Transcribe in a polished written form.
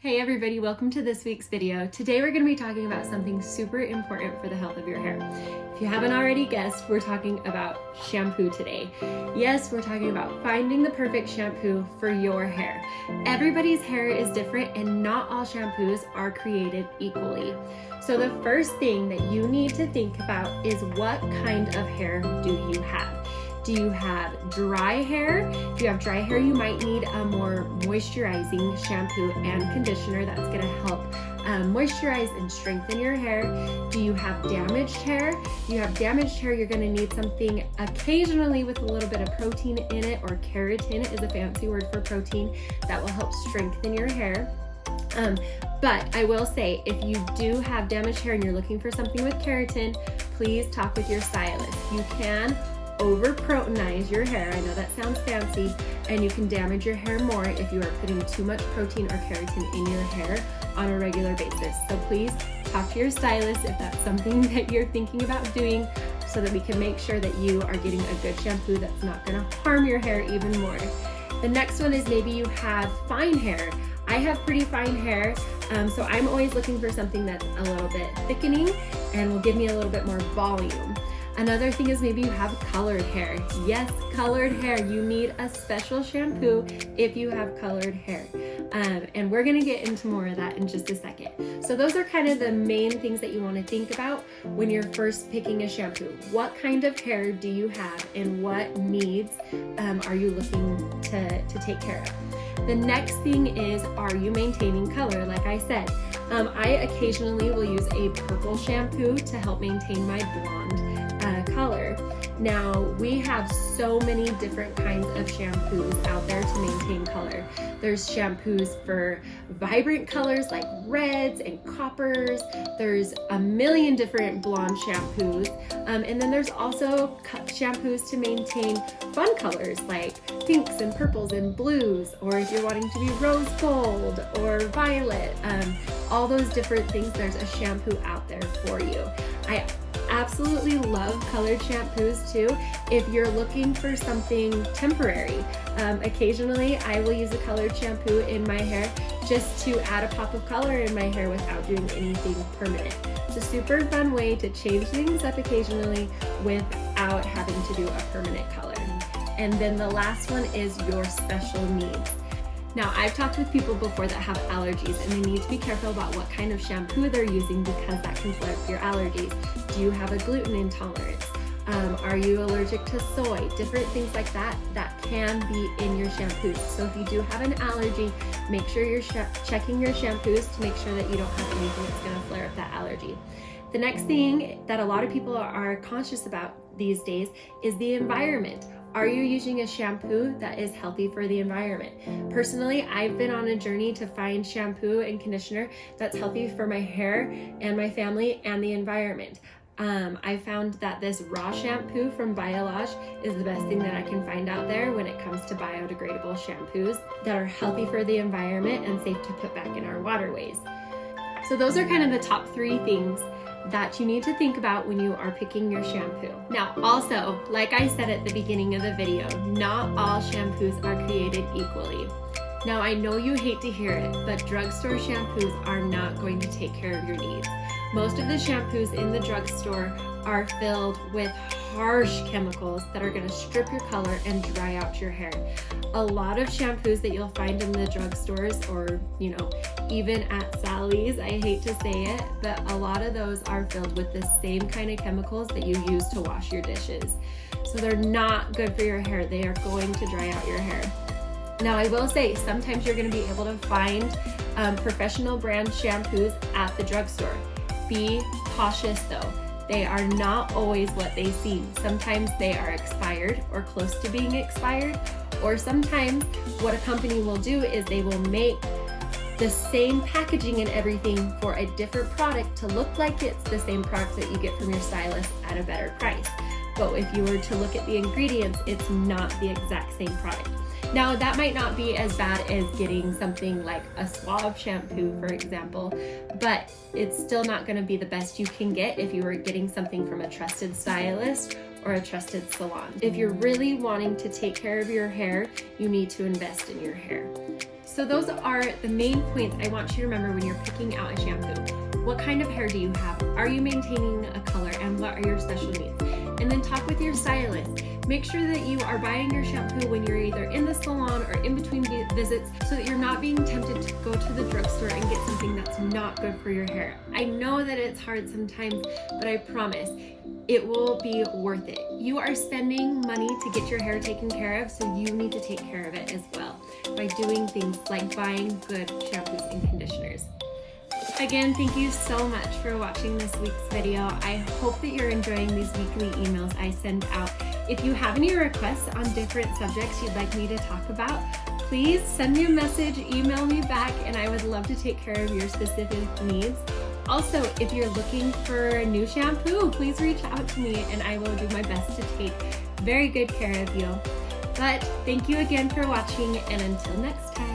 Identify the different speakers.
Speaker 1: Hey everybody, welcome to this week's video. Today we're going to be talking about something super important for the health of your hair. If you haven't already guessed, we're talking about shampoo today. Yes, we're talking about finding the perfect shampoo for your hair. Everybody's hair is different and not all shampoos are created equally. So the first thing that you need to think about is what kind of hair do you have? Do you have dry hair? If you have dry hair, you might need a more moisturizing shampoo and conditioner that's gonna help moisturize and strengthen your hair. Do you have damaged hair? If you have damaged hair, you're gonna need something occasionally with a little bit of protein in it, or keratin is a fancy word for protein, that will help strengthen your hair. But I will say, if you do have damaged hair and you're looking for something with keratin, please talk with your stylist. You can over-proteinize your hair. I know that sounds fancy, and you can damage your hair more if you are putting too much protein or keratin in your hair on a regular basis. So please talk to your stylist if that's something that you're thinking about doing, so that we can make sure that you are getting a good shampoo that's not going to harm your hair even more. The next one is maybe you have fine hair. I have pretty fine hair, so I'm always looking for something that's a little bit thickening and will give me a little bit more volume. Another thing is maybe you have colored hair. Yes, colored hair. You need a special shampoo if you have colored hair. And we're gonna get into more of that in just a second. So those are kind of the main things that you wanna think about when you're first picking a shampoo. What kind of hair do you have, and what needs are you looking to take care of? The next thing is, are you maintaining color? Like I said, I occasionally will use a purple shampoo to help maintain my blonde color. Now, we have so many different kinds of shampoos out there to maintain color. There's shampoos for vibrant colors like reds and coppers. There's a million different blonde shampoos. And then there's also shampoos to maintain fun colors like pinks and purples and blues, or if you're wanting to be rose gold or violet, all those different things, there's a shampoo out there for you. I absolutely love colored shampoos too if you're looking for something temporary. Occasionally I will use a colored shampoo in my hair just to add a pop of color in my hair without doing anything permanent. It's a super fun way to change things up occasionally without having to do a permanent color. And then the last one is your special needs. Now, I've talked with people before that have allergies, and they need to be careful about what kind of shampoo they're using, because that can flare up your allergies. Do you have a gluten intolerance? Are you allergic to soy? Different things like that can be in your shampoos. So if you do have an allergy, make sure you're checking your shampoos to make sure that you don't have anything that's going to flare up that allergy. The next thing that a lot of people are conscious about these days is the environment. Are you using a shampoo that is healthy for the environment? Personally, I've been on a journey to find shampoo and conditioner that's healthy for my hair and my family and the environment. I found that this raw shampoo from Biolage is the best thing that I can find out there when it comes to biodegradable shampoos that are healthy for the environment and safe to put back in our waterways. So those are kind of the top 3 things that you need to think about when you are picking your shampoo. Now, also, like I said at the beginning of the video, not all shampoos are created equally. Now, I know you hate to hear it, but drugstore shampoos are not going to take care of your needs. Most of the shampoos in the drugstore are filled with harsh chemicals that are going to strip your color and dry out your hair. A lot of shampoos that you'll find in the drugstores, or even at Sally's, I hate to say it, but a lot of those are filled with the same kind of chemicals that you use to wash your dishes. So they're not good for your hair. They are going to dry out your hair. Now, I will say, sometimes you're going to be able to find professional brand shampoos at the drugstore. Be cautious though. They are not always what they seem. Sometimes they are expired or close to being expired, or sometimes what a company will do is they will make the same packaging and everything for a different product to look like it's the same product that you get from your stylist at a better price. But if you were to look at the ingredients, it's not the exact same product. Now, that might not be as bad as getting something like a Suave shampoo, for example, but it's still not going to be the best you can get if you were getting something from a trusted stylist or a trusted salon. If you're really wanting to take care of your hair, you need to invest in your hair. So those are the main points I want you to remember when you're picking out a shampoo. What kind of hair do you have? Are you maintaining a color? And what are your special needs? And then talk with your stylist. Make sure that you are buying your shampoo when you're either in the salon or in between visits so that you're not being tempted to go to the drugstore and get something that's not good for your hair. I know that it's hard sometimes, but I promise it will be worth it. You are spending money to get your hair taken care of, so you need to take care of it as well by doing things like buying good shampoos and conditioners. Again, thank you so much for watching this week's video. I hope that you're enjoying these weekly emails I send out. If you have any requests on different subjects you'd like me to talk about, please send me a message, email me back, and I would love to take care of your specific needs. Also, if you're looking for a new shampoo, please reach out to me and I will do my best to take very good care of you. But thank you again for watching, and until next time.